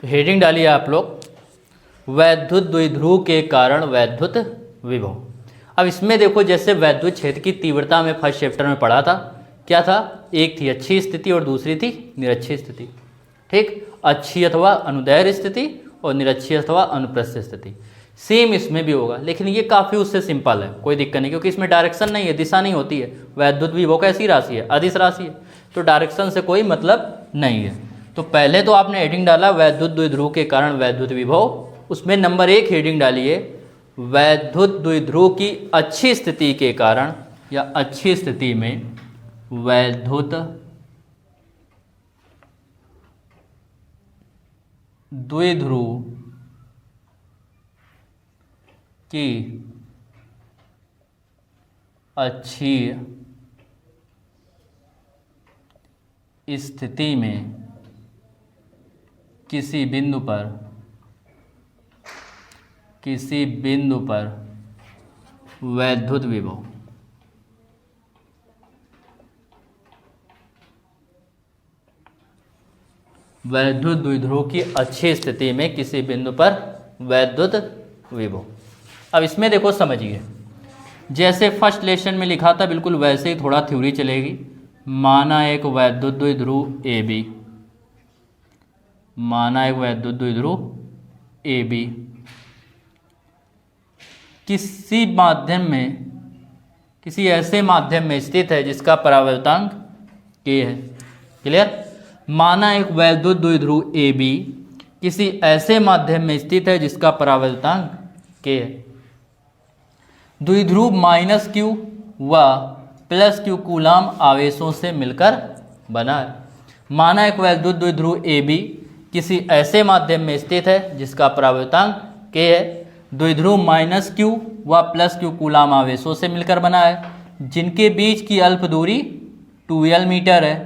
तो हेडिंग डालिए आप लोग, वैद्युत द्विध्रुव के कारण वैद्युत विभव। अब इसमें देखो, जैसे वैद्युत क्षेत्र की तीव्रता में फर्स्ट चैप्टर में पढ़ा था, क्या था, एक थी अच्छी स्थिति और दूसरी थी निरक्षीय स्थिति। ठीक, अच्छी अथवा अनुदैर्घ्य स्थिति और निरक्षीय अथवा अनुप्रस्थ स्थिति। सेम इसमें भी होगा, लेकिन ये काफ़ी उससे सिंपल है, कोई दिक्कत नहीं, क्योंकि इसमें डायरेक्शन नहीं है, दिशा नहीं होती है। वैद्युत विभव कैसी राशि है, अदिश राशि है, तो डायरेक्शन से कोई मतलब नहीं है। तो पहले तो आपने हेडिंग डाला वैद्युत द्विध्रुव के कारण वैद्युत विभव, उसमें नंबर 1 हेडिंग डालिए वैद्युत द्विध्रुव की अच्छी स्थिति के कारण या अच्छी स्थिति में वैद्युत द्विध्रुव की अच्छी स्थिति में किसी बिंदु पर वैद्युत विभव वैद्युत द्विध्रुव की अच्छी स्थिति में किसी बिंदु पर वैद्युत विभव। अब इसमें देखो समझिए, जैसे फर्स्ट लेसन में लिखा था बिल्कुल वैसे ही थोड़ा थ्योरी चलेगी। माना एक वैद्युत द्विध्रुव ए बी, माना एक वैद्युत द्विध्रुव ए बी किसी माध्यम में, किसी ऐसे माध्यम में स्थित है जिसका परावर्तांक k है। क्लियर। माना एक वैद्युत द्विध्रुव ए बी किसी ऐसे माध्यम में स्थित है जिसका परावर्तांक k है। द्विध्रुव माइनस q व प्लस q कूलाम आवेशों से मिलकर बना है। माना एक वैद्युत द्विध्रुव ए बी किसी ऐसे माध्यम में स्थित है जिसका परावर्तांक k है। द्विध्रुव माइनस q व प्लस q कूलाम आवेशों से मिलकर बना है, जिनके बीच की अल्प दूरी 2l मीटर है।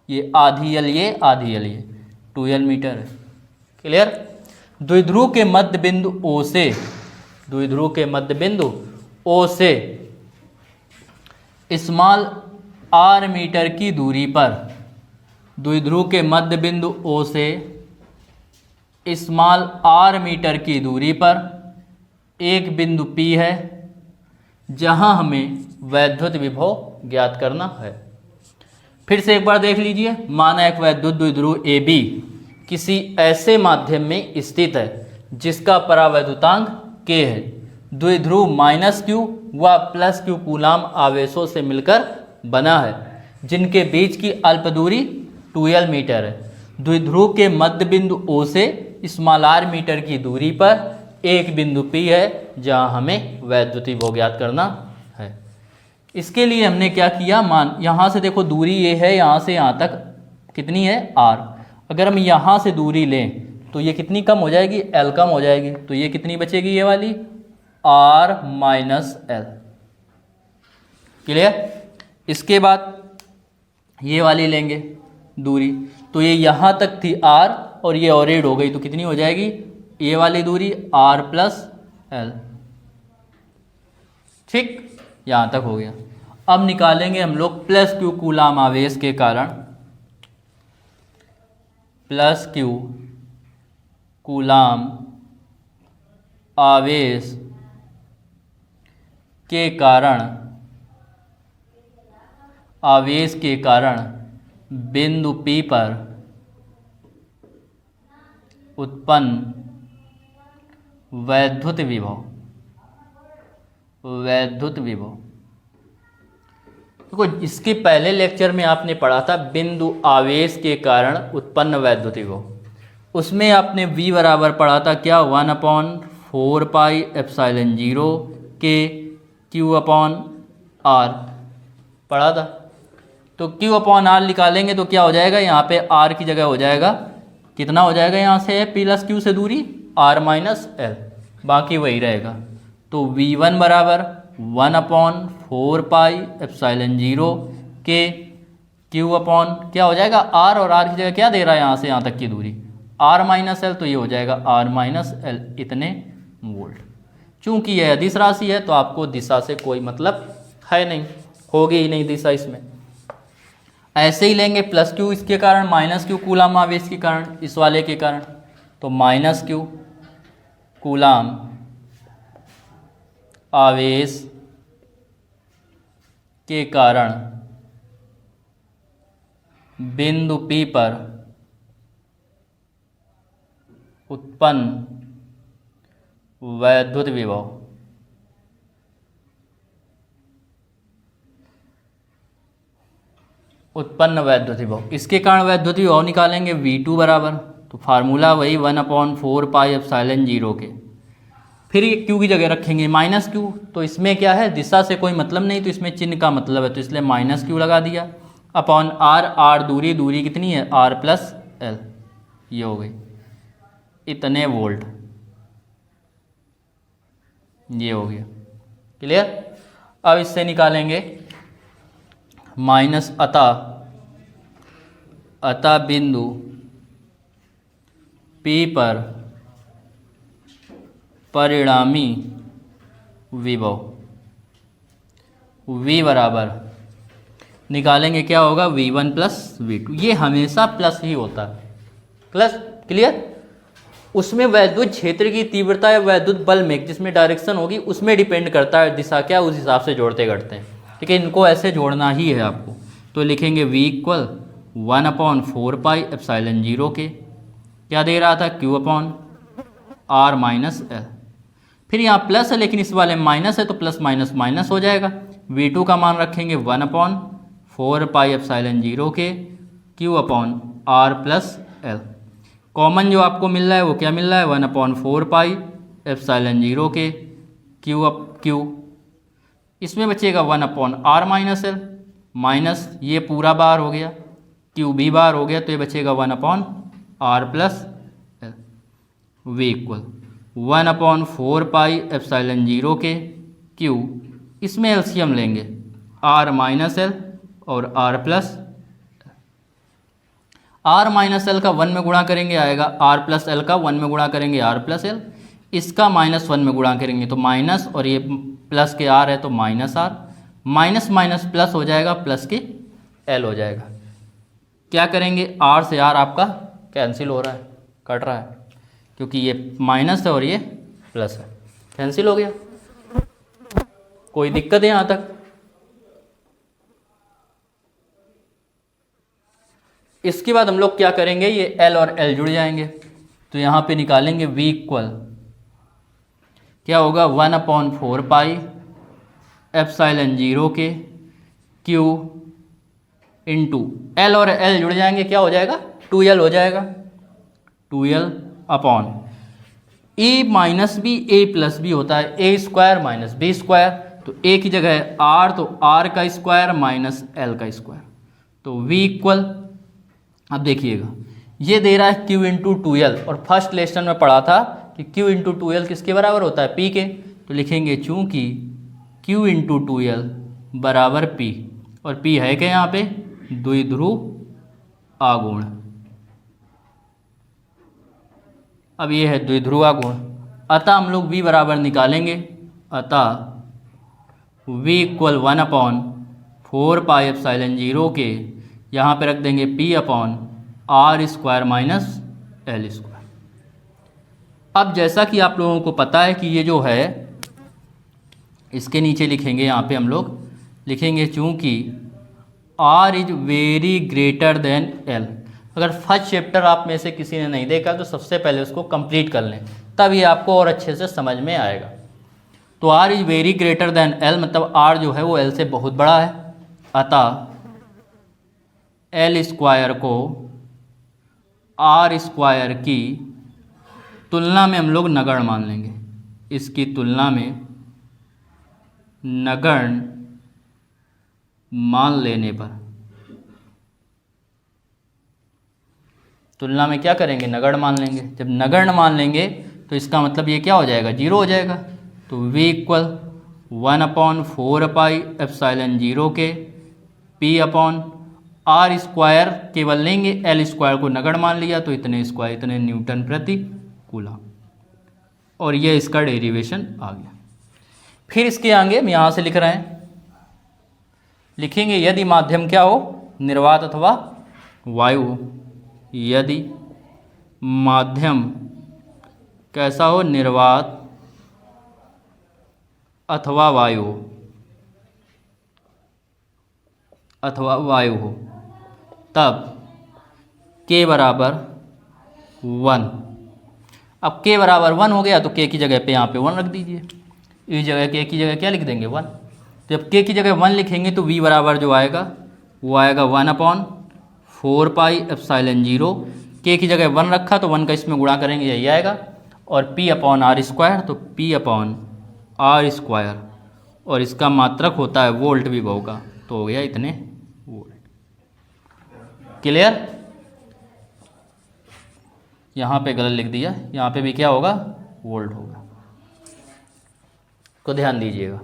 ये आधी एल, ये आधी एल, ये 2l मीटर है। क्लियर। द्विध्रुव के मध्य बिंदु O से, द्विध्रुव के मध्य बिंदु O से स्मॉल r मीटर की दूरी पर, द्विध्रुव के मध्य बिंदु O से स्मॉल r मीटर की दूरी पर एक बिंदु P है जहां हमें वैद्युत विभव ज्ञात करना है। फिर से एक बार देख लीजिए, माना एक वैद्युत द्विध्रुव ए बी किसी ऐसे माध्यम में स्थित है जिसका परावैद्युतांक k है। द्विध्रुव माइनस q व प्लस q कूलाम आवेशों से मिलकर बना है, जिनके बीच की अल्प दूरी 2l मीटर है। द्विध्रुव के मध्य बिंदु O से स्मॉल r मीटर की दूरी पर एक बिंदु P है जहां हमें वैद्युत विभव ज्ञात करना है। इसके लिए हमने क्या किया, मान यहाँ से देखो दूरी ये है, यहाँ से यहाँ तक कितनी है r। अगर हम यहाँ से दूरी लें तो ये कितनी कम हो जाएगी, l कम हो जाएगी, तो ये कितनी बचेगी, ये वाली r माइनस l। क्लियर। इसके बाद ये वाली लेंगे दूरी, तो ये यहाँ तक थी r और ये और एड हो गई, तो कितनी हो जाएगी, ये वाली दूरी r प्लस l। ठीक, यहाँ तक हो गया। अब निकालेंगे हम लोग प्लस q कूलाम आवेश के कारण, प्लस q कूलाम आवेश के कारण, आवेश के कारण बिंदु P पर उत्पन्न वैद्युत विभव, वैद्युत विभव। देखो इसके पहले लेक्चर में आपने पढ़ा था बिंदु आवेश के कारण उत्पन्न वैद्युत विभव, उसमें आपने V बराबर पढ़ा था क्या, 1/4 पाई एप्सिलॉन 0 के Q/R पढ़ा था। तो Q/R निकालेंगे तो क्या हो जाएगा, यहाँ पे R की जगह हो जाएगा, कितना हो जाएगा, यहाँ से प्लस Q से दूरी R माइनस L, बाकी वही रहेगा। तो V1 बराबर 1/4 पाई एप्सिलॉन 0 के Q/ क्या हो जाएगा, R, और R की जगह क्या दे रहा है, यहाँ से यहाँ तक की दूरी R माइनस L, तो ये हो जाएगा R माइनस L इतने वोल्ट। चूंकि यह अदिश राशि है तो आपको दिशा से कोई मतलब है नहीं, होगी ही नहीं दिशा इसमें। ऐसे ही लेंगे प्लस क्यू इसके कारण, माइनस क्यू कूलाम आवेश के कारण, इस वाले के कारण, तो माइनस क्यू कूलाम आवेश के कारण बिंदु P पर उत्पन्न वैद्युत विभव इसके कारण वैद्युत विभव निकालेंगे V2 बराबर, तो फार्मूला वही 1/4πε0 के। फिर ये Q की जगह रखेंगे माइनस Q, तो इसमें क्या है, दिशा से कोई मतलब नहीं, तो इसमें चिन्ह का मतलब है, तो इसलिए माइनस Q लगा दिया अपॉन R दूरी कितनी है R+L, ये हो गई इतने वोल्ट, ये हो गया क्लियर। अब इससे निकालेंगे माइनस अतः बिंदु P पर परिणामी विभव V बराबर निकालेंगे, क्या होगा V1 + V2, ये हमेशा प्लस ही होता है, प्लस क्लियर। उसमें वैद्युत क्षेत्र की तीव्रता या वैद्युत बल में जिसमें डायरेक्शन होगी उसमें डिपेंड करता है दिशा क्या, उस हिसाब से जोड़ते घटते हैं, ठीक है। इनको ऐसे जोड़ना ही है आपको, तो लिखेंगे V = 1/4πε0 के, क्या दे रहा था Q/R-L। फिर यहाँ प्लस है लेकिन इस वाले में माइनस है, तो प्लस माइनस माइनस हो जाएगा। V2 का मान रखेंगे 1/4πε0 के Q/R+L। कॉमन जो आपको मिल रहा है वो क्या मिल रहा है, 1/4πε0 के Q। इसमें बचेगा 1/R-L माइनस ये पूरा बार हो गया, Q भी बार हो गया, तो ये बचेगा 1/R+L। V = 1/4πε0 के Q, इसमें एलसीएम लेंगे R-L और R+L। R-L का 1 में गुणा करेंगे आएगा R+L का 1 में गुणा करेंगे R+L, इसका -1 में गुणा करेंगे तो माइनस, और ये प्लस के R है तो -R, माइनस माइनस प्लस हो जाएगा, प्लस के L हो जाएगा। क्या करेंगे, R से R आपका कैंसिल हो रहा है, कट रहा है, क्योंकि ये माइनस है और ये प्लस है, कैंसिल हो गया। कोई दिक्कत है यहाँ तक? इसके बाद हम लोग क्या करेंगे, ये L और L जुड़ जाएंगे, तो यहाँ पे निकालेंगे V = क्या होगा 1/4πε0 के Q इंटू L और L जुड़ जाएंगे, क्या हो जाएगा 2L हो जाएगा, 2L upon A minus B A plus B होता है A² माइनस B², तो A की जगह है R, तो R का स्क्वायर माइनस L का स्क्वायर, तो V = अब देखिएगा ये दे रहा है Q इंटू 2L, और फर्स्ट लेसन में पढ़ा था कि Q इंटू 2L किसके बराबर होता है, P के, तो लिखेंगे चूंकि Q इंटू 2L बराबर P, और P है क्या यहाँ पे द्विध्रुव आघूर्ण। अब ये है द्विध्रुव आघूर्ण, अतः हम लोग V बराबर निकालेंगे, अतः V = 1/4πε0 के, यहाँ पे रख देंगे P/R² माइनस L²। अब जैसा कि आप लोगों को पता है कि ये जो है इसके नीचे लिखेंगे, यहाँ पे हम लोग लिखेंगे चूंकि R is very greater then L। अगर फर्स्ट चैप्टर आप में से किसी ने नहीं देखा तो सबसे पहले उसको कंप्लीट कर लें, तब ये आपको और अच्छे से समझ में आएगा। तो R is very greater then L मतलब R जो है वो L से बहुत बड़ा है, अतः L² को R² की तुलना में हम लोग नगण्य मान लेंगे, इसकी तुलना में नगण्य मान लेने पर, तुलना में क्या करेंगे, नगण्य मान लेंगे। जब नगण्य मान लेंगे तो इसका मतलब ये क्या हो जाएगा, 0 हो जाएगा। तो V = 1/4πε0 के P/R² केवल लेंगे, L² को नगण्य मान लिया तो इतने स्क्वायर, इतने न्यूटन प्रति कूलम, और ये इसका डेरिवेशन आ गया। फिर इसके आगे हम यहाँ से लिख रहे हैं, लिखेंगे यदि माध्यम क्या हो निर्वात अथवा वायु हो। यदि माध्यम कैसा हो, निर्वात अथवा वायु हो, तब k बराबर 1। अब k बराबर 1 हो गया तो k की जगह पे यहाँ पे 1 रख दीजिए। इस जगह k की जगह क्या लिख देंगे, 1। जब k की जगह 1 लिखेंगे तो v बराबर जो आएगा वो आएगा 1/4 पाई एप्सिलॉन 0। k की जगह 1 रखा तो 1 का इसमें गुणा करेंगे, यही आएगा। और p/r², तो p/r², और इसका मात्रक होता है वोल्ट विभव का, तो हो गया इतने वोल्ट। क्लियर? यहाँ पे गलत लिख दिया, यहाँ पे भी क्या होगा, वोल्ट होगा। को ध्यान दीजिएगा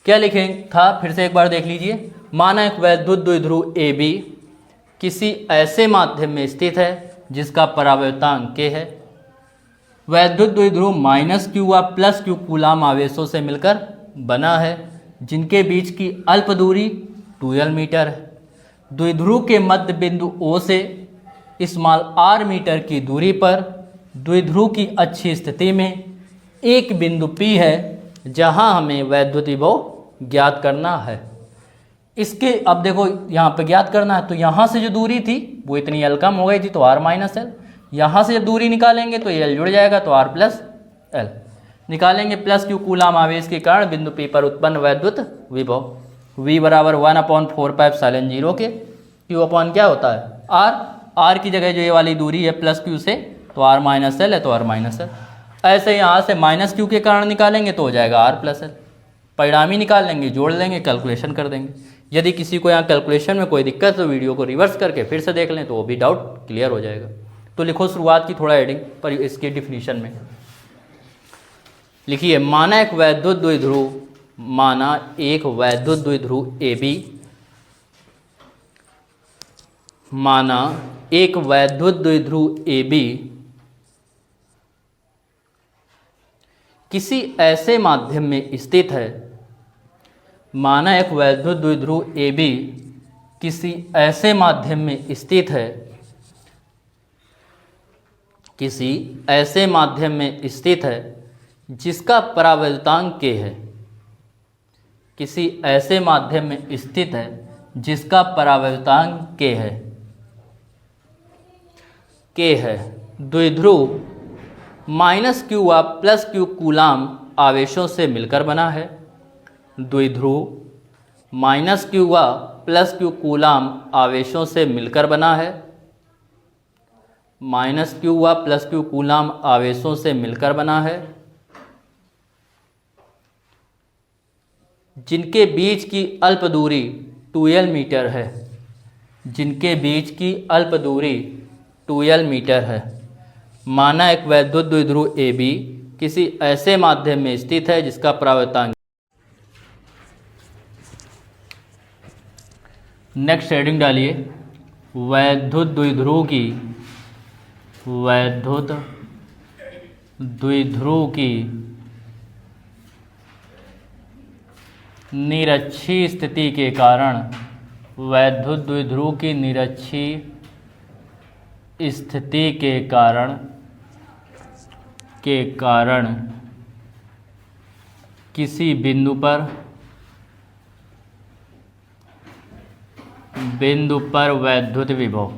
क्या लिखेंगे था, फिर से एक बार देख लीजिए। माना एक वैद्युत द्विध्रुव AB किसी ऐसे माध्यम में स्थित है जिसका परावर्तांक k है। वैद्युत द्विध्रुव -q व +q कूलाम आवेशों से मिलकर बना है, जिनके बीच की अल्प दूरी 2l मीटर है। द्विध्रुव के मध्य बिंदु O से स्मॉल r मीटर की दूरी पर द्विध्रुव की अच्छी स्थिति में एक बिंदु P है, जहां हमें वैद्युत विभव ज्ञात करना है। इसके अब देखो यहाँ पे ज्ञात करना है, तो यहाँ से जो दूरी थी वो इतनी l कम हो गई थी, तो r - l। यहाँ से जब दूरी निकालेंगे तो l जुड़ जाएगा, तो r + l निकालेंगे। +q कूलाम आवेश के कारण बिंदु P पर उत्पन्न वैद्युत विभव v बराबर 1/4 पाई एप्सिलॉन 0 के q/ क्या होता है, r की जगह जो ये वाली दूरी है +q से, तो r - l है, तो r - l। ऐसे यहाँ से -q के कारण निकालेंगे तो हो जाएगा r + l। परिणामी निकाल लेंगे, जोड़ लेंगे, कैलकुलेशन कर देंगे। यदि किसी को यहाँ कैलकुलेशन में कोई दिक्कत है तो वीडियो को रिवर्स करके फिर से देख लें, तो वो भी डाउट क्लियर हो जाएगा। तो लिखो शुरुआत की थोड़ा हेडिंग पर इसकी डिफिनीशन में लिखिए। माना एक वैद्युत द्विध्रुव AB, माना एक वैद्युत द्विध्रुव AB किसी ऐसे माध्यम में स्थित है। माना एक वैद्युत द्विध्रुव AB किसी ऐसे माध्यम में स्थित है, किसी ऐसे माध्यम में स्थित है जिसका परावर्तांक k है। किसी ऐसे माध्यम में स्थित है जिसका परावर्तांक k है। द्विध्रुव -q व +q कूलाम आवेशों से मिलकर बना है। द्विध्रुव -q व +q कूलाम आवेशों से मिलकर बना है। -q व +q कूलाम आवेशों से मिलकर बना है, जिनके बीच की अल्प दूरी 2l मीटर है। जिनके बीच की अल्प दूरी 2l मीटर है। माना एक वैद्युत द्विध्रुव AB किसी ऐसे माध्यम में स्थित है जिसका परावर्तांक। नेक्स्ट हेडिंग डालिए, वैद्युत द्विध्रुव की निरक्षीय स्थिति के कारण, वैद्युत द्विध्रुव की निरक्षीय स्थिति के कारण किसी बिंदु पर वैद्युत विभव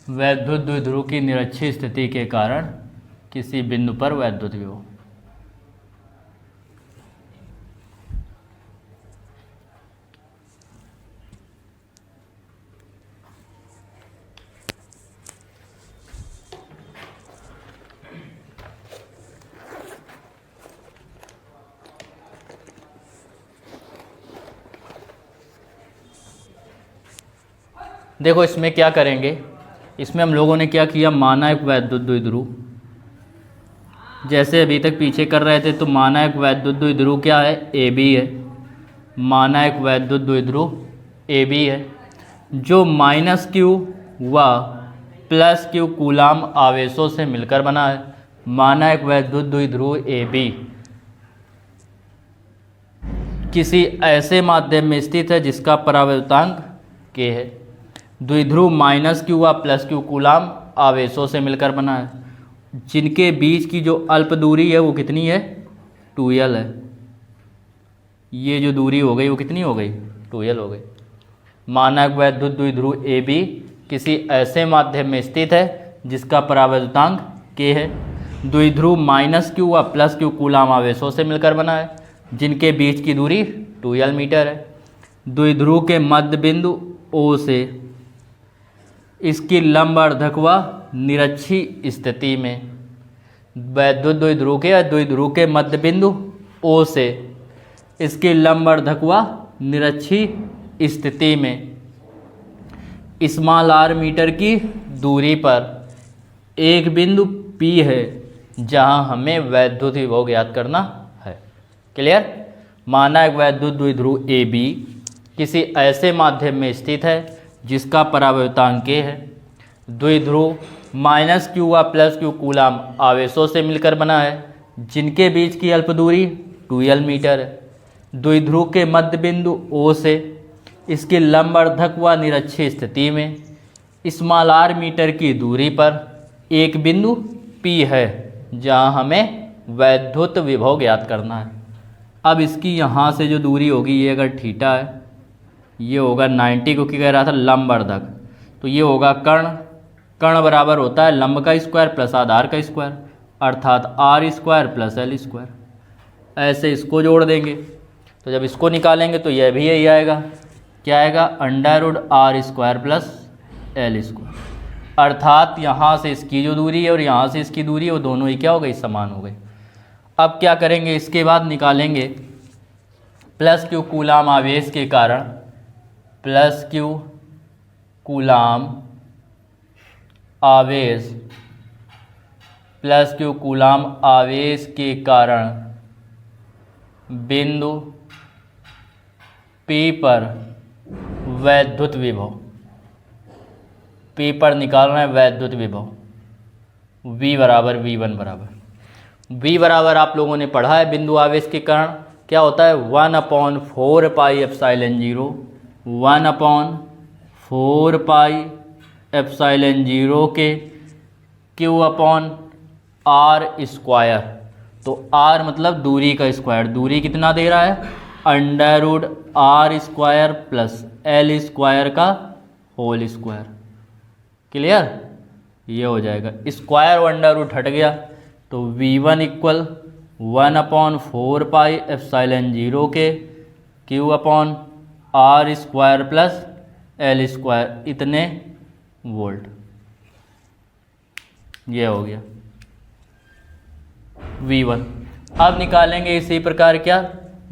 वैद्युत द्विध्रुव की निरक्षीय स्थिति के कारण किसी बिंदु पर वैद्युत विभव। देखो इसमें क्या करेंगे, इसमें हम लोगों ने क्या किया, माना एक वैद्युत द्विध्रुव, जैसे अभी तक पीछे कर रहे थे, तो माना एक वैद्युत द्विध्रुव क्या है, AB है। माना एक वैद्युत द्विध्रुव AB है जो -q व प्लस क्यू कूलाम आवेशों से मिलकर बना है। माना एक वैद्युत द्विध्रुव AB किसी ऐसे माध्यम में स्थित है जिसका परावर्तांक K है। द्विध्रुव माइनस क्यू व प्लस क्यू कूलाम आवेशों से मिलकर बना है, जिनके बीच की जो अल्प दूरी है वो कितनी है, 2L है। ये जो दूरी हो गई वो कितनी हो गई, 2L हो गई। माना एक वैद्युत द्विध्रुव AB किसी ऐसे माध्यम में स्थित है जिसका परावर्तांक K है। द्विध्रुव माइनस क्यू व प्लस क्यू कूलाम आवेशों से मिलकर बना है, जिनके बीच की दूरी 2L मीटर है। द्विध्रुव के मध्य बिंदु O से इसकी लंब अर्धक व निरक्षी स्थिति में, वैद्युत द्विध्रुव के मध्य बिंदु O से इसकी लंब अर्धक व निरक्षी स्थिति में स्मॉल r मीटर की दूरी पर एक बिंदु P है जहां हमें वैद्युत विभव ज्ञात करना है। क्लियर। माना एक वैद्युत द्विध्रुव AB किसी ऐसे माध्यम में स्थित है जिसका परावर्तांक K है। द्विध्रुव माइनस क्यू व प्लस क्यू कूलाम आवेशों से मिलकर बना है, जिनके बीच की अल्प दूरी 2L मीटर है। द्विध्रुव के मध्य बिंदु O से इसकी लंब अर्धक व निरक्षी स्थिति में स्मॉल r मीटर की दूरी पर एक बिंदु P है जहां हमें वैद्युत विभव ज्ञात करना है। अब इसकी यहाँ से जो दूरी होगी, ये अगर थीटा है, ये होगा 90, क्योंकि कह रहा था लंब अर्धक, तो ये होगा कर्ण। कर्ण बराबर होता है लंब का स्क्वायर प्लस आधार का स्क्वायर, अर्थात r square plus L square. ऐसे इसको जोड़ देंगे तो जब इसको निकालेंगे तो यह भी यही आएगा। क्या आएगा, √r square plus L square. अर्थात यहाँ से इसकी जो दूरी है और यहाँ से इसकी दूरी है वो दोनों ही क्या हो गई, समान हो गई। अब क्या करेंगे, इसके बाद निकालेंगे प्लस क्यू कूलाम आवेश के कारण, प्लस क्यू कूलाम आवेश, प्लस क्यू कूलाम आवेश के कारण बिंदु P पर वैद्युत विभव, P पर निकालना है वैद्युत विभव, V बराबर V1 बराबर। V बराबर आप लोगों ने पढ़ा है बिंदु आवेश के कारण क्या होता है, 1/4 पाई एप्सिलॉन 0, 1/4 पाई एप्सिलॉन 0 के Q अपॉन R स्क्वायर। तो R मतलब दूरी का स्क्वायर, दूरी कितना दे रहा है, √r square plus L square का होल स्क्वायर। क्लियर। ये हो जाएगा, स्क्वायर और अंडर हट गया, तो V1 इक्वल 1/4 पाई एप्सिलॉन 0 के Q upon R square plus L square, इतने वोल्ट। ये हो गया V1। अब निकालेंगे इसी प्रकार क्या,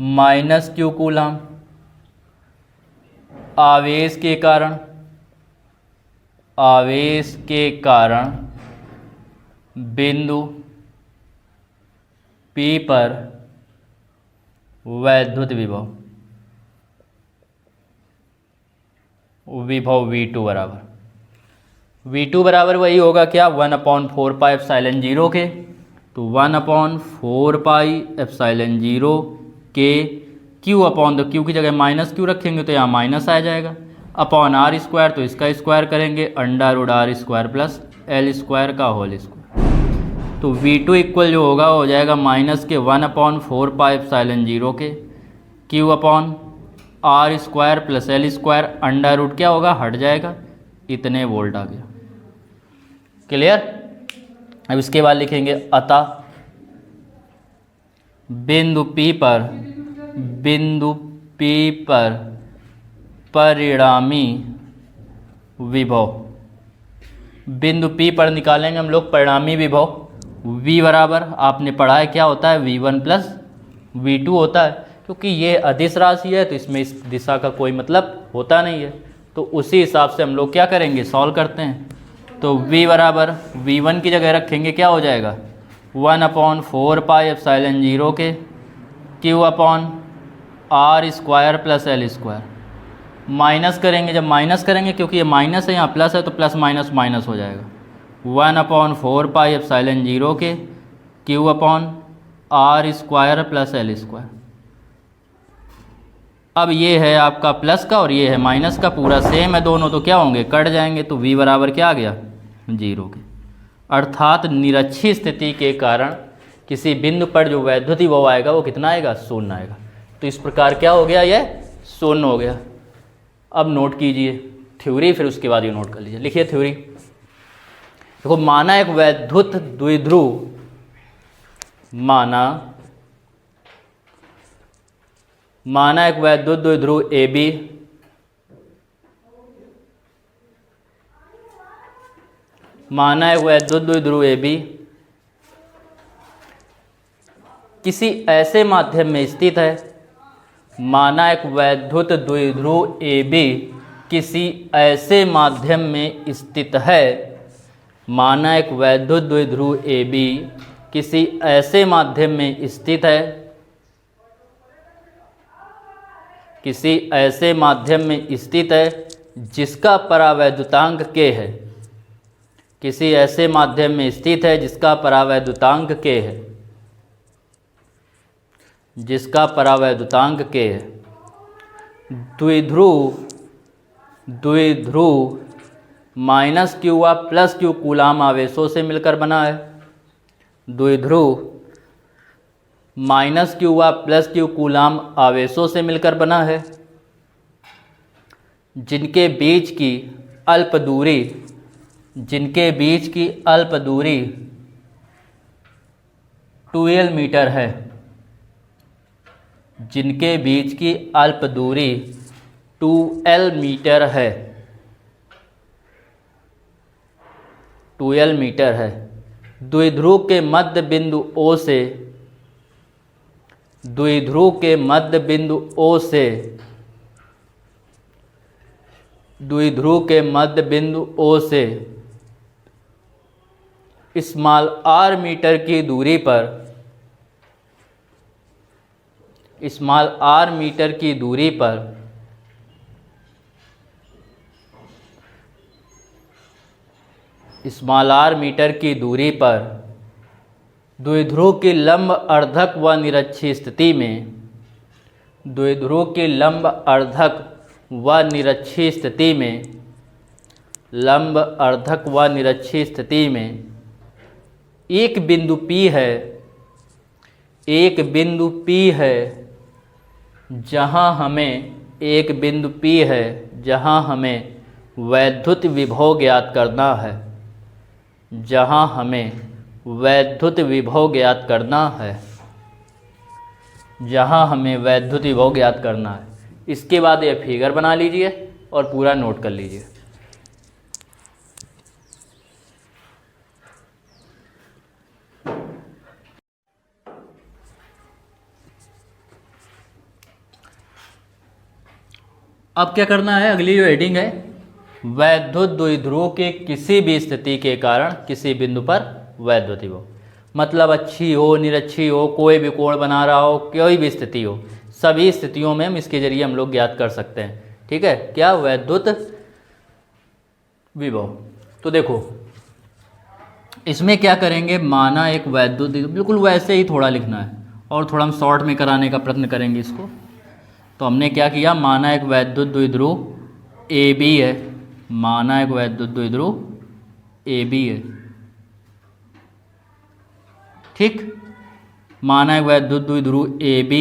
माइनस क्यू कूलाम आवेश के कारण, आवेश के कारण बिंदु P पर वैद्युत विभव, विभव V2 बराबर, V2 बराबर वही होगा क्या, 1/4 पाई एप्सिलॉन 0 के, तो 1/4 पाई एप्सिलॉन 0 के Q अपॉन, तो Q की जगह माइनस Q रखेंगे तो यहाँ माइनस आ जाएगा, अपॉन R स्क्वायर, तो इसका स्क्वायर करेंगे √r square plus L square का होल स्क्वायर। तो V2 इक्वल जो होगा हो जाएगा माइनस के 1/4 पाई एप्सिलॉन 0 के Q upon R square plus L square, under root क्या होगा, हट जाएगा, इतने वोल्ट आ गया। क्लियर। अब इसके बाद लिखेंगे अतः बिंदु P पर परिणामी विभव, बिंदु P पर निकालेंगे हम लोग परिणामी विभव। V बराबर आपने पढ़ा है क्या होता है, V1 प्लस V2 होता है, क्योंकि ये अदिश राशि है तो इसमें इस दिशा का कोई मतलब होता नहीं है, तो उसी हिसाब से हम लोग क्या करेंगे, सॉल्व करते हैं। तो V बराबर V1 की जगह रखेंगे, क्या हो जाएगा, 1/4 पाई एप्सिलॉन 0 के Q upon R square plus L square, minus करेंगे, जब माइनस करेंगे क्योंकि ये माइनस है यहाँ प्लस है तो प्लस माइनस माइनस हो जाएगा। 1/4 पाई एप्सिलॉन 0 के Q upon R square plus L square. अब ये है आपका प्लस का और ये है माइनस का, पूरा सेम है दोनों, तो क्या होंगे, कट जाएंगे, तो v बराबर क्या आ गया, 0 के। अर्थात निरक्षी स्थिति के कारण किसी बिंदु पर जो वैद्युत विभव आएगा वो कितना आएगा, 0 आएगा। तो इस प्रकार क्या हो गया, ये 0 हो गया। अब नोट कीजिए थ्योरी, फिर उसके बाद ये नोट कर लीजिए। लिखिए थ्योरी। देखो, माना एक वैद्युत द्विध्रुव, माना एक वैद्युत द्विध्रुव AB माना एक वैद्युत द्विध्रुव AB किसी ऐसे माध्यम में स्थित है। माना एक वैद्युत द्विध्रुव AB किसी ऐसे माध्यम में स्थित है। माना एक वैद्युत द्विध्रुव AB किसी ऐसे माध्यम में स्थित है, किसी ऐसे माध्यम में स्थित है जिसका परावैद्युतांक K है। किसी ऐसे माध्यम में स्थित है जिसका परावैद्युतांक K है, जिसका परावैद्युतांक K है। द्विध्रुव माइनस क्यू व प्लस क्यू कूलाम आवेशों से मिलकर बना है। द्विध्रुव माइनस क्यू व प्लस क्यू कूलाम आवेशों से मिलकर बना है, जिनके बीच की अल्प दूरी 2l मीटर है। जिनके बीच की अल्प दूरी 2l मीटर है, 2l मीटर है। द्विध्रुव के मध्य बिंदु O से, द्विध्रुव के मध्य बिंदु O से, द्विध्रुव के मध्य बिंदु O से स्मॉल r मीटर की दूरी पर, स्मॉल r मीटर की दूरी पर स्मॉल r मीटर की दूरी पर द्विध्रुव की लंब अर्धक व निरक्षी स्थिति में, द्विध्रुव की लंब अर्धक व निरक्षी स्थिति में, लंब अर्धक व निरक्षी स्थिति में एक बिंदु P है, एक बिंदु P है जहां हमें, एक बिंदु P है जहां हमें वैद्युत विभव ज्ञात करना है, जहां हमें वैद्युत विभव ज्ञात करना है, जहां हमें वैद्युत विभव ज्ञात करना है। इसके बाद ये फिगर बना लीजिए और पूरा नोट कर लीजिए। अब क्या करना है, अगली जो हेडिंग है, वैद्युत द्विध्रुव के किसी भी स्थिति के कारण किसी बिंदु पर वैद्युत विभव, मतलब अच्छी हो निरक्षी हो, कोई भी कोण बना रहा हो, कोई भी स्थिति हो, सभी स्थितियों में हम इसके जरिए हम लोग ज्ञात कर सकते हैं। ठीक है, क्या, वैद्युत विभव। तो देखो इसमें क्या करेंगे, माना एक वैद्युत, बिल्कुल वैसे ही थोड़ा लिखना है और थोड़ा हम शॉर्ट में कराने का प्रयत्न करेंगे इसको। तो हमने क्या किया, माना एक वैद्युत द्विध्रुव AB है, माना एक वैद्युत द्विध्रुव AB है। ठीक, माना एक वैद्युत द्विध्रुव AB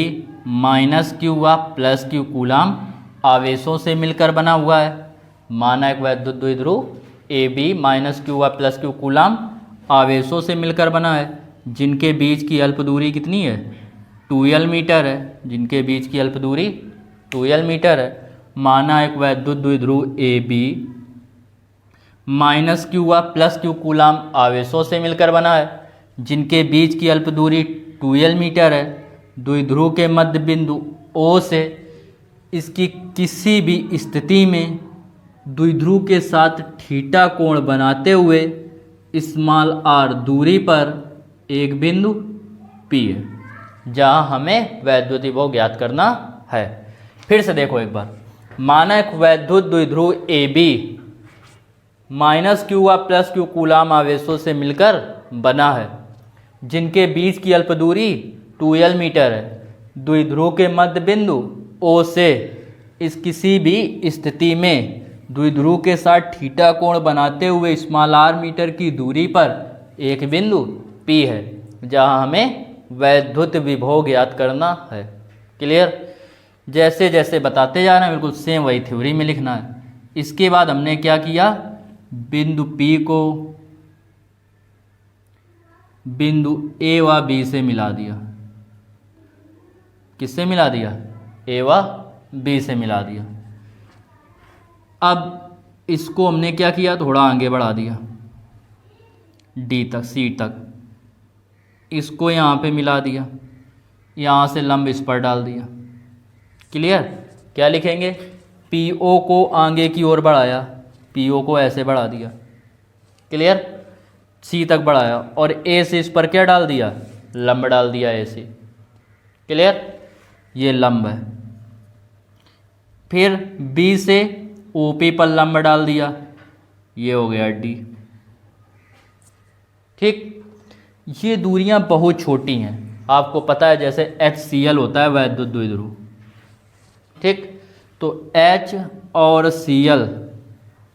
माइनस क्यू व प्लस क्यू कूलाम आवेशों से मिलकर बना हुआ है। माना एक वैद्युत द्विध्रुव AB माइनस क्यू व प्लस क्यू कूलाम आवेशों से मिलकर बना है, जिनके बीच की अल्प दूरी कितनी है, 2l मीटर है, जिनके बीच की अल्प दूरी 2l मीटर है। माना एक वैद्युत द्विध्रुव AB माइनस क्यू व प्लस क्यू कूलाम आवेशों से मिलकर बना है, जिनके बीच की अल्प दूरी 2l मीटर है। द्विध्रुव के मध्य बिंदु O से इसकी किसी भी स्थिति में द्विध्रुव के साथ थीटा कोण बनाते हुए स्मॉल r दूरी पर एक बिंदु P है जहां हमें वैद्युत विभव ज्ञात करना है। फिर से देखो एक बार, माना एक वैद्युत द्विध्रुव ए बी माइनस क्यू व प्लस क्यू कूलाम आवेशों से मिलकर बना है, जिनके बीच की अल्प दूरी 2l मीटर है। द्विध्रुव के मध्य बिंदु O से इस किसी भी स्थिति में द्विध्रुव के साथ थीटा कोण बनाते हुए r मीटर की दूरी पर एक बिंदु P है, जहां हमें वैद्युत विभव ज्ञात करना है। क्लियर? जैसे जैसे बताते जा रहे हैं बिल्कुल सेम वही थ्योरी में लिखना है। इसके बाद हमने क्या किया, बिंदु P को बिंदु A व B से मिला दिया। किससे मिला दिया? A व B से मिला दिया। अब इसको हमने क्या किया, थोड़ा आगे बढ़ा दिया D तक, C तक। इसको यहाँ पे मिला दिया, यहाँ से लंब इस पर डाल दिया। क्लियर? क्या लिखेंगे? PO को आगे की ओर बढ़ाया, PO को ऐसे बढ़ा दिया। क्लियर? C तक बढ़ाया और A से इस पर क्या डाल दिया, लंब डाल दिया A से। क्लियर? ये लंब है। फिर B से OP पर लंब डाल दिया, ये हो गया D। ठीक, ये दूरियां बहुत छोटी हैं, आपको पता है, जैसे HCl होता है वैद्युत द्विध्रुव। ठीक, तो H और Cl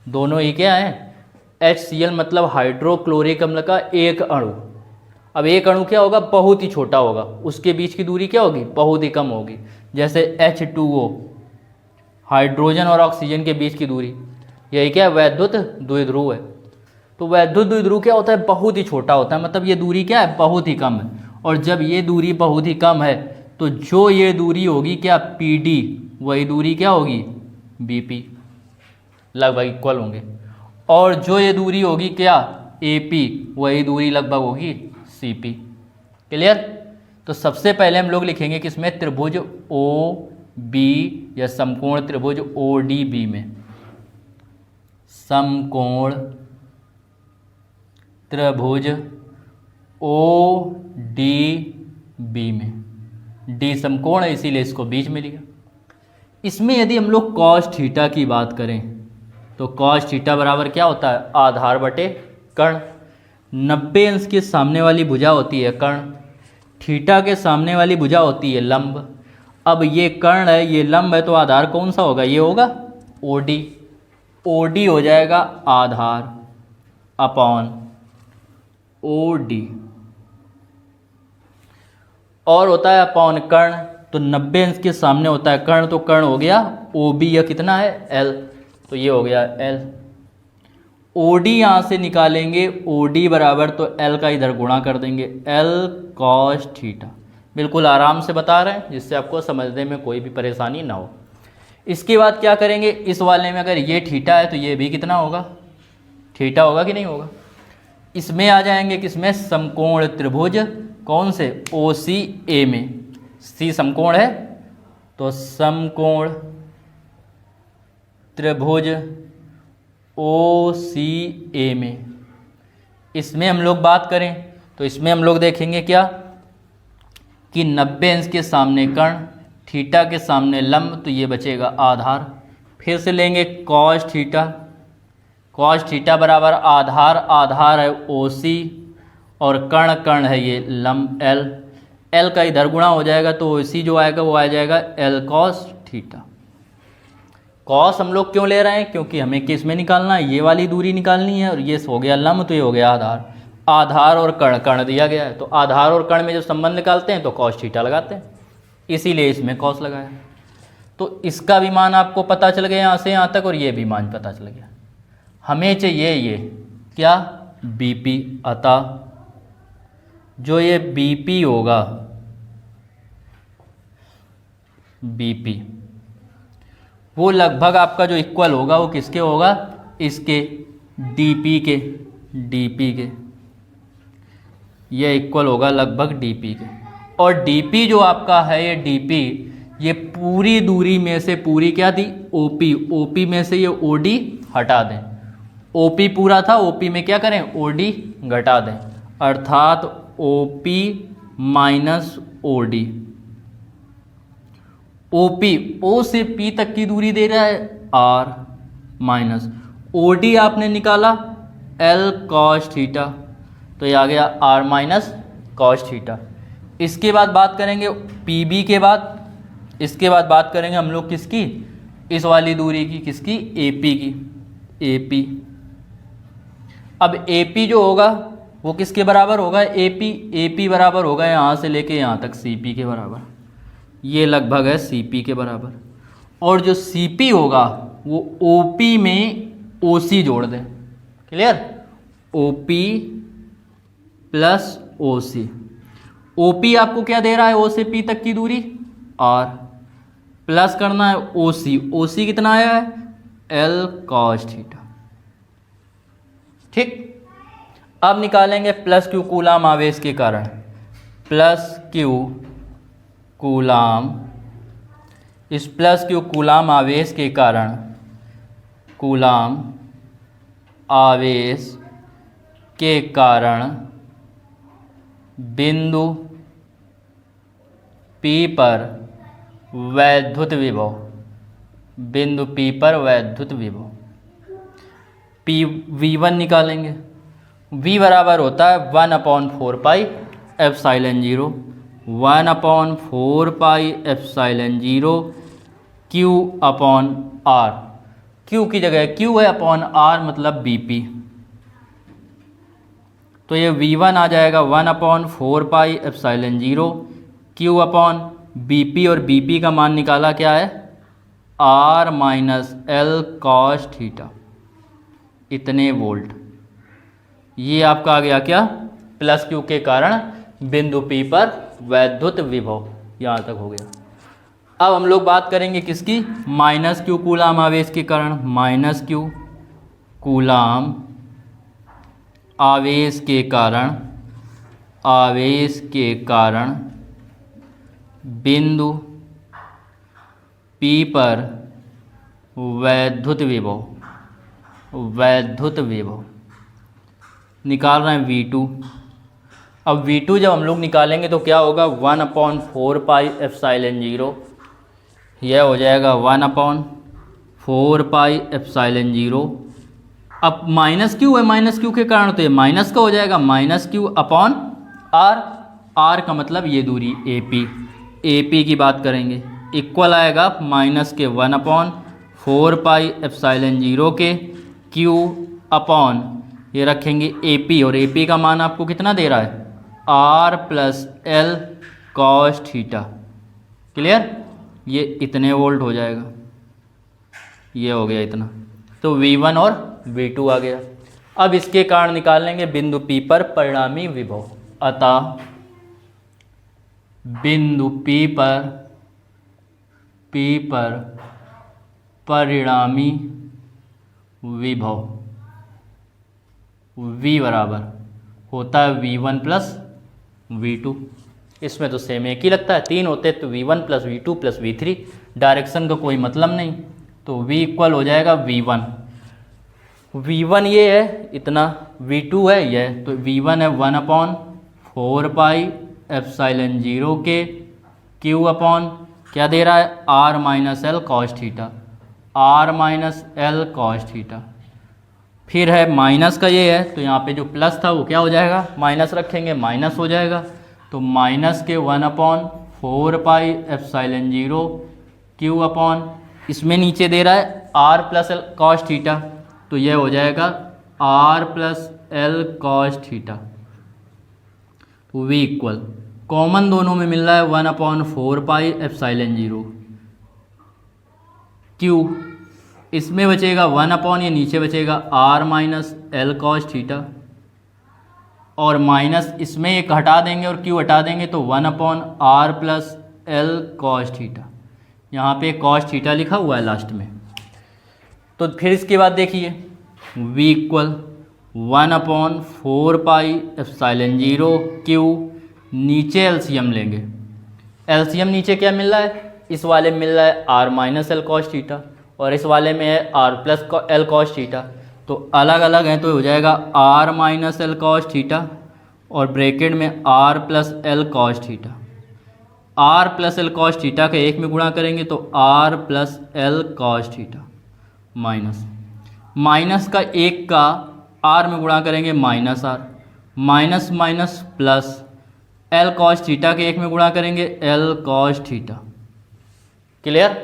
दोनों ही क्या हैं? HCl मतलब हाइड्रोक्लोरिक अम्ल का एक अणु। अब एक अणु क्या होगा, बहुत ही छोटा होगा, उसके बीच की दूरी क्या होगी, बहुत ही कम होगी। जैसे H2O हाइड्रोजन और ऑक्सीजन के बीच की दूरी, यही क्या है, वैद्युत द्विध्रुव है। तो वैद्युत द्विध्रुव क्या होता है, बहुत ही छोटा होता है, मतलब ये दूरी क्या है, बहुत ही कम है। और जब ये दूरी बहुत ही कम है तो जो ये दूरी होगी क्या, PD, वही दूरी क्या होगी, BP, लगभग इक्वल होंगे। और जो ये दूरी होगी क्या, AP, वही दूरी लगभग होगी CP। क्लियर? तो सबसे पहले हम लोग लिखेंगे किसमें, त्रिभुज OB या समकोण त्रिभुज ODB में, समकोण त्रिभुज ODB में। D समकोण है इसीलिए इसको बीच में लिया। इसमें यदि हम लोग cos थीटा की बात करें तो cos थीटा बराबर क्या होता है, आधार बटे कर्ण। 90 अंश के सामने वाली भुजा होती है कर्ण, थीटा के सामने वाली भुजा होती है लंब। अब ये कर्ण है, ये लंब है, तो आधार कौन सा होगा, ये होगा OD। OD हो जाएगा आधार अपॉन OD, और होता है अपॉन कर्ण। तो 90 अंश के सामने होता है कर्ण, तो कर्ण हो गया OB, या कितना है, L, तो ये हो गया L। OD यहाँ से निकालेंगे, OD बराबर, तो L का इधर गुणा कर देंगे, L cos थीटा। बिल्कुल आराम से बता रहे हैं, जिससे आपको समझने में कोई भी परेशानी ना हो। इसके बाद क्या करेंगे, इस वाले में अगर ये थीटा है तो ये भी कितना होगा, थीटा होगा कि नहीं होगा। इसमें आ जाएंगे किसमें, समकोण त्रिभुज, कौन से, OCA में। C समकोण है तो समकोण त्रिभुज OCA में। इसमें हम लोग बात करें तो इसमें हम लोग देखेंगे क्या, कि 90 अंश के सामने कर्ण, थीटा के सामने लंब, तो ये बचेगा आधार। फिर से लेंगे cos थीटा, cos थीटा बराबर आधार, आधार है OC, और कर्ण, कर्ण है ये लंब L। L का इधर गुणा हो जाएगा तो OC जो आएगा वो आ जाएगा L cos थीटा। cos हम लोग क्यों ले रहे हैं, क्योंकि हमें किस में निकालना है, ये वाली दूरी निकालनी है, और ये हो गया लंब, तो ये हो गया आधार। आधार और कर्ण, कर्ण दिया गया है, तो आधार और कर्ण में जब संबंध निकालते हैं तो cos थीटा लगाते हैं, इसीलिए इसमें cos लगाया। तो इसका भी मान आपको पता चल गया यहाँ से यहाँ तक, और ये भी मान पता चल गया। हमें चाहिए ये क्या, BP। अतः जो ये BP होगा, BP वो लगभग आपका जो इक्वल होगा वो किसके होगा, इसके DP के, ये इक्वल होगा लगभग DP के। और DP जो आपका है, ये DP, ये पूरी दूरी में से पूरी क्या थी, OP में से ये OD हटा दें। OP पूरा था, OP में क्या करें, OD घटा दें, अर्थात OP minus OD। OP O से P तक की दूरी दे रहा है R माइनस OD आपने निकाला L cos थीटा, तो ये आ गया R माइनस cos थीटा। इसके बाद बात करेंगे PB के बाद, इसके बाद बात करेंगे हम लोग किसकी, इस वाली दूरी की, किसकी, AP की, AP। अब AP जो होगा वो किसके बराबर होगा, AP बराबर होगा यहाँ से लेके यहाँ तक CP के बराबर, ये लगभग है CP के बराबर। और जो CP होगा वो OP में OC जोड़ दें, clear, OP plus OC। OP आपको क्या दे रहा है, O से P तक की दूरी R, प्लस करना है OC कितना आया है, L cos थीटा। ठीक, अब निकालेंगे प्लस Q कूलाम आवेश के कारण, प्लस Q कूलाम, इस प्लस Q कूलाम आवेश के कारण, कूलाम आवेश के कारण बिंदु P पर वैद्युत विभव, बिंदु P पर वैद्युत विभव V1 निकालेंगे। V बराबर होता है 1/4 pi epsilon 0, 1/4 pi epsilon 0 Q upon R। Q की जगह Q है, अपॉन R मतलब BP, तो ये V1 आ जाएगा 1/4 pi epsilon 0 Q upon BP, और BP का मान निकाला क्या है, R minus L cos theta, इतने वोल्ट। ये आपका आ गया क्या, प्लस Q के कारण बिंदु P पर वैद्युत विभव, यहाँ तक हो गया। अब हम लोग बात करेंगे किसकी, माइनस Q कूलाम आवेश के कारण, माइनस Q कूलाम आवेश के कारण, आवेश के कारण बिंदु P पर वैद्युत विभव, वैद्युत विभव निकाल रहे हैं V2। अब V2 जब हम लोग निकालेंगे तो क्या होगा, 1/4 पाई एप्सिलॉन 0, यह हो जाएगा 1/4 पाई एप्सिलॉन 0। अब माइनस Q है, माइनस Q के कारण तो ये माइनस का हो जाएगा, minus Q upon R, R का मतलब ये दूरी AP की बात करेंगे, इक्वल आएगा माइनस के 1/4 पाई एप्सिलॉन 0 के Q अपॉन ये रखेंगे AP, और AP का मान आपको कितना दे रहा है, R plus L cos theta, clear, ये इतने वोल्ट हो जाएगा, ये हो गया इतना, तो V1 और V2 आ गया। अब इसके कारण निकालेंगे बिंदु P पर परिणामी विभव, अतः बिंदु P पर परिणामी विभव V बराबर होता है V1 प्लस V2। इसमें तो सेम एक ही लगता है, 3 होते तो V1 plus V2 plus V3, direction का कोई मतलब नहीं, तो V इक्वल हो जाएगा V1 ये है इतना, V2 है यह, तो V1 है 1/4 पाई एप्सिलॉन 0 के Q अपॉन क्या दे रहा है, R minus L cos theta, R minus L cos theta. फिर है माइनस का ये है, तो यहाँ पे जो प्लस था वो क्या हो जाएगा, माइनस रखेंगे माइनस हो जाएगा, तो माइनस के 1/4 पाई एप्सिलॉन 0 Q अपॉन, इसमें नीचे दे रहा है R plus L cos theta, तो यह हो जाएगा R plus L cos theta. तो V इक्वल, कॉमन दोनों में मिल रहा है 1/4 पाई एप्सिलॉन 0 Q, इसमें बचेगा 1/, ये नीचे बचेगा R minus L cos theta, और माइनस इसमें एक हटा देंगे और Q हटा देंगे तो 1/R plus L cos theta, यहाँ पे cos थीटा लिखा हुआ है लास्ट में। तो फिर इसके बाद देखिए V equal 1/4 pi epsilon 0 Q, नीचे एलसीएम लेंगे, एलसीएम नीचे क्या मिल रहा है, इस वाले में मिल रहा है R minus L cos theta, और इस वाले में है R plus L cos theta, तो अलग अलग हैं तो हो जाएगा R minus L cos theta और ब्रैकेट में R plus L cos theta, R plus L cos theta का 1 में गुणा करेंगे तो R plus L cos theta minus का 1 का आर में गुणा करेंगे minus R, minus minus plus L cos theta के 1 में गुणा करेंगे एल कॉस थीटा। क्लियर।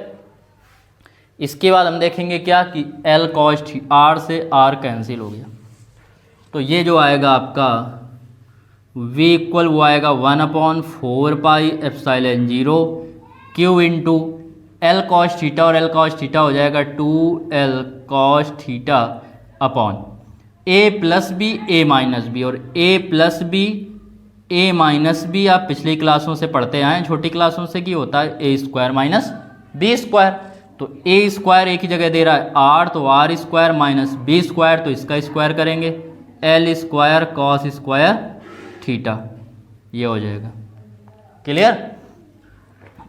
इसके बाद हम देखेंगे क्या कि एल कॉस आर से आर कैंसिल हो गया, तो ये जो आएगा आपका v इक्वल वो आएगा 1/4 pi epsilon 0 Q into L cos theta, और एल कॉस थीटा हो जाएगा 2l cos theta upon a plus B A minus B, और a plus B A minus B आप पिछली क्लासों से पढ़ते आए हैं, छोटी क्लासों से, कि होता है a square minus B square. तो a स्क्वायर एक ही जगह दे रहा है r, तो r square minus B square, तो इसका स्क्वायर करेंगे L square cos square theta, ये हो जाएगा। क्लियर।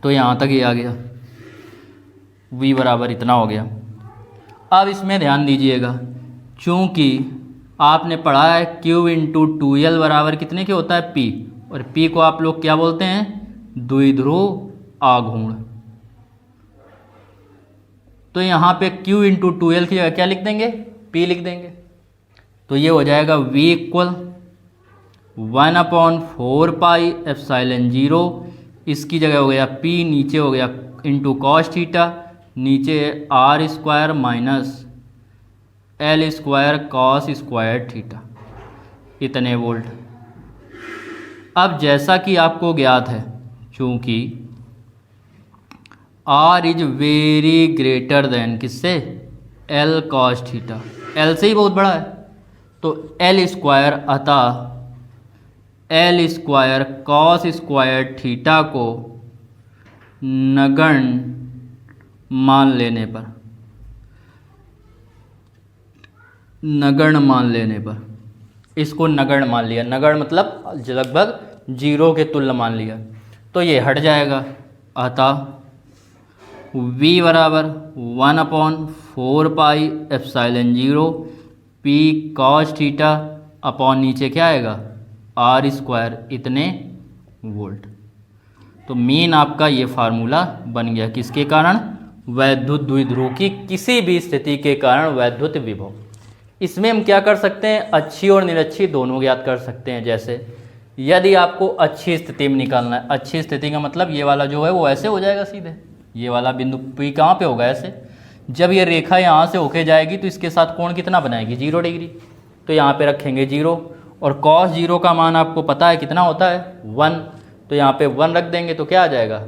तो यहाँ तक ये आ गया, v बराबर इतना हो गया। अब इसमें ध्यान दीजिएगा, चूँकि आपने पढ़ा है q इंटू 2l बराबर कितने के होता है p, और p को आप लोग क्या बोलते हैं, द्विध्रुव आघूर्ण। तो यहाँ पे q इंटू 2l की जगह क्या लिख देंगे, p लिख देंगे। तो ये हो जाएगा v इक्वल 1/4 पाई एप्सिलॉन 0, इसकी जगह हो गया p, नीचे हो गया इंटू कॉस थीटा, नीचे R square minus L square cos square theta, इतने वोल्ट। अब जैसा कि आपको ज्ञात है, चूँकि R is very greater than किससे, एल कॉस थीटा, एल से ही बहुत बड़ा है, तो एल स्क्वायर अतः L square cos square theta को नगण्य मान लेने पर, नगण्य मान लेने पर, इसको नगण्य मान लिया, नगण्य मतलब लगभग 0 के तुल्य मान लिया, तो ये हट जाएगा। अतः v बराबर 1/4 pi epsilon 0 p cos theta upon नीचे क्या आएगा आर स्क्वायर, इतने वोल्ट। तो मेन आपका ये फार्मूला बन गया, किसके कारण, वैद्युत द्विध्रुव की किसी भी स्थिति के कारण वैद्युत विभव। इसमें हम क्या कर सकते हैं, अच्छी और निरच्छी दोनों ज्ञात कर सकते हैं। जैसे यदि आपको अच्छी स्थिति में निकालना है, अच्छी स्थिति का मतलब ये वाला जो है वो ऐसे हो जाएगा सीधे, ये वाला बिंदु P कहाँ पे होगा, ऐसे। जब ये रेखा यहाँ से होके जाएगी तो इसके साथ कोण कितना बनाएगी, 0 डिग्री, तो यहाँ पे रखेंगे 0, और कॉस 0 का मान आपको पता है कितना होता है 1, तो यहाँ पे 1 रख देंगे तो क्या आ जाएगा,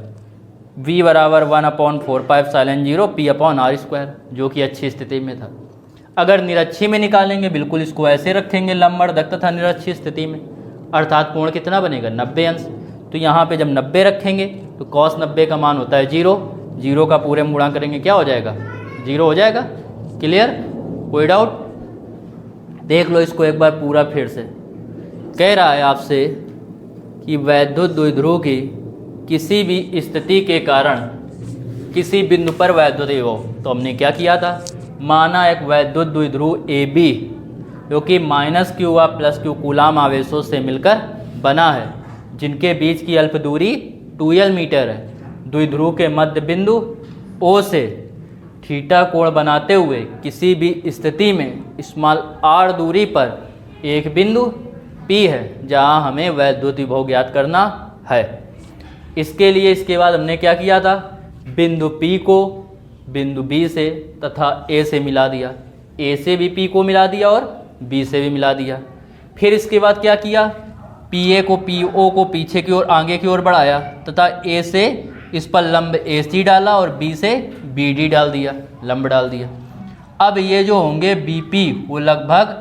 v बराबर 1/4 pi epsilon 0 p upon R square, जो कि अच्छी स्थिति में था। अगर निरच्छी में निकालेंगे, बिल्कुल इसको ऐसे रखेंगे लंबवत तथा निरच्छी स्थिति में, अर्थात कोण कितना बनेगा 90 अंश। तो यहाँ पे जब 90 रखेंगे तो कॉस 90 का मान होता है 0, 0 का पूरे में गुणा करेंगे क्या हो जाएगा, 0 हो जाएगा। क्लियर, कोई डाउट। देख लो इसको एक बार पूरा फिर से। कह रहा है आपसे कि वैद्युत द्विध्रुव की किसी भी स्थिति के कारण किसी बिंदु पर वैद्युत विभव, तो हमने क्या किया था, माना एक वैद्युत द्विध्रुव AB जो कि -q व +q कूलाम आवेशों से मिलकर बना है, जिनके बीच की अल्प दूरी 2l मीटर है। द्विध्रुव के मध्य बिंदु O से थीटा कोण बनाते हुए किसी भी स्थिति में स्मॉल r दूरी पर एक बिंदु P है जहां हमें वैद्युत विभव ज्ञात करना है। इसके लिए इसके बाद हमने क्या किया था, बिंदु P को बिंदु B से तथा A से मिला दिया, A से भी P को मिला दिया और B से भी मिला दिया। फिर इसके बाद क्या किया, PA को PO को पीछे की ओर आगे की ओर बढ़ाया तथा A से इस पर लंब AC डाला और B से BD डाल दिया, लंब डाल दिया। अब ये जो होंगे BP वो लगभग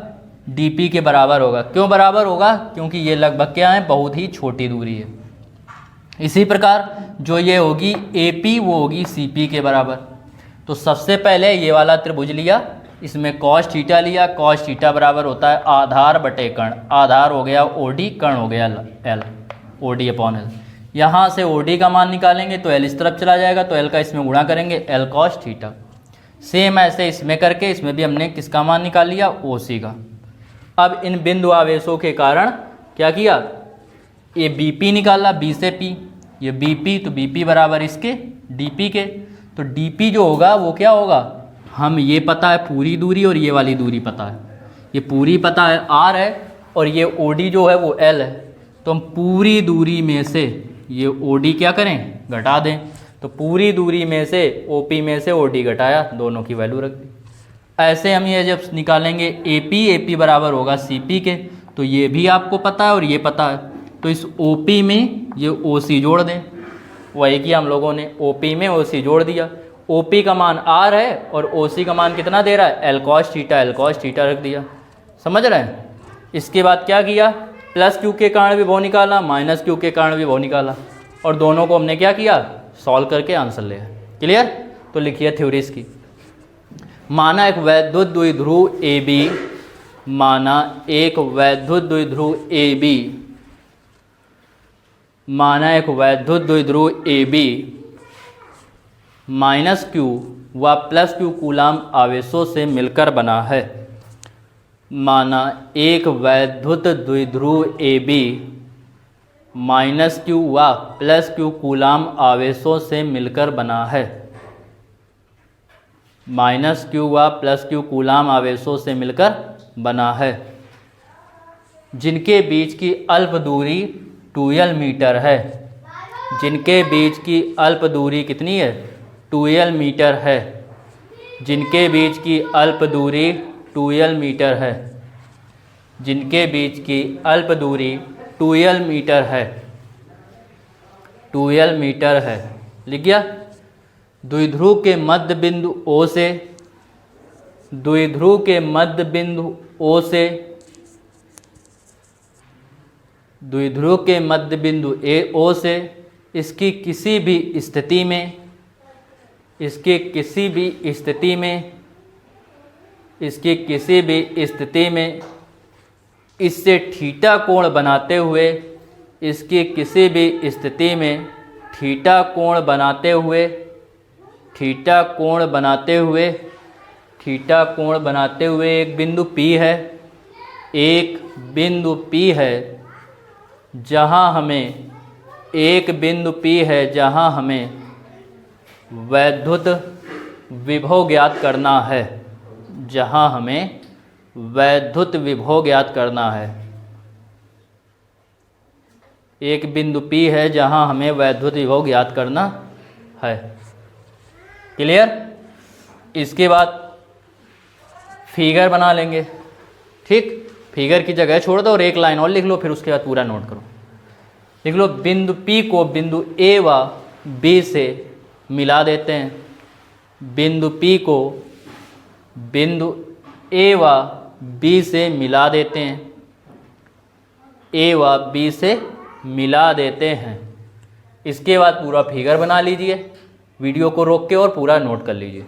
DP के बराबर होगा। क्यों बराबर होगा, क्योंकि ये लगभग क्या है, बहुत ही छोटी दूरी है। इसी प्रकार जो ये होगी AP वो होगी CP के बराबर। तो सबसे पहले ये वाला त्रिभुज लिया, इसमें कॉस थीटा लिया, कॉस थीटा बराबर होता है आधार बटे कर्ण, आधार हो गया OD, कर्ण हो गया L, OD अपॉन L। यहाँ से OD का मान निकालेंगे तो L इस तरफ चला जाएगा, तो L का इसमें गुणा करेंगे L कॉस थीटा। सेम ऐसे इसमें करके इसमें भी हमने किसका मान निकाल लिया, OC का। अब इन बिंदु आवेशों के कारण क्या किया, ये BP निकाला, B से P, ये BP, तो BP बराबर इसके DP के। तो DP जो होगा वो क्या होगा, हम ये पता है पूरी दूरी और ये वाली दूरी पता है, ये पूरी पता है R है और ये OD जो है वो L है। तो हम पूरी दूरी में से ये OD क्या करें, घटा दें। तो पूरी दूरी में से OP में से OD घटाया, दोनों की वैल्यू रख दी। ऐसे हम ये जब निकालेंगे AP बराबर होगा CP के, तो ये भी आपको पता है और ये पता है। तो इस OP में ये OC जोड़ दें, वही किया हम लोगों ने, OP में OC जोड़ दिया। OP का मान R है और OC का मान कितना दे रहा है, L cos थीटा रख दिया। समझ रहे हैं। इसके बाद क्या किया, प्लस Q के कारण विभव निकाला, माइनस Q के कारण विभव निकाला और दोनों को हमने क्या किया, सॉल्व करके आंसर लिया। क्लियर। तो लिखिए थ्योरी इसकी। माना एक वैद्युत द्विध्रुव AB, माना एक वैद्युत द्विध्रुव AB, माना एक वैद्युत द्विध्रुव AB माइनस Q व प्लस Q कूलाम आवेशों से मिलकर बना है। माना एक वैद्युत द्विध्रुव AB माइनस Q व प्लस Q कूलाम आवेशों से मिलकर बना है। माइनस Q व प्लस Q कूलाम आवेशों से मिलकर बना है, जिनके बीच की अल्प दूरी 2L मीटर है। जिनके बीच की अल्प दूरी कितनी है, 2L मीटर है। जिनके बीच की अल्प दूरी 2L मीटर है। जिनके बीच की अल्प दूरी 2L मीटर है, 2L मीटर है। लिख गया। द्विध्रुव के मध्य बिंदु O से, द्विध्रुव के मध्य बिंदु O से, द्विध्रुव के मध्य बिंदु O से इसकी किसी भी स्थिति में, इसकी किसी भी स्थिति में, इसकी किसी भी स्थिति में इससे थीटा कोण बनाते हुए, इसकी किसी भी स्थिति में थीटा कोण बनाते हुए, थीटा कोण बनाते हुए, थीटा कोण बनाते हुए एक बिंदु P है, एक बिंदु P है जहाँ हमें, एक बिंदु P है जहाँ हमें वैद्युत विभव ज्ञात करना है, जहाँ हमें वैद्युत विभव ज्ञात करना है। एक बिंदु P है जहाँ हमें वैद्युत विभव ज्ञात करना है। क्लियर। इसके बाद फिगर बना लेंगे। ठीक, फिगर की जगह छोड़ दो और एक लाइन और लिख लो, फिर उसके बाद पूरा नोट करो। लिख लो, बिंदु P को बिंदु A व B से मिला देते हैं। बिंदु P को बिंदु A व B से मिला देते हैं, A व B से मिला देते हैं। इसके बाद पूरा फिगर बना लीजिए, वीडियो को रोक के और पूरा नोट कर लीजिए,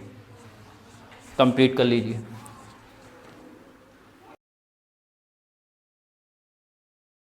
कंप्लीट कर लीजिए।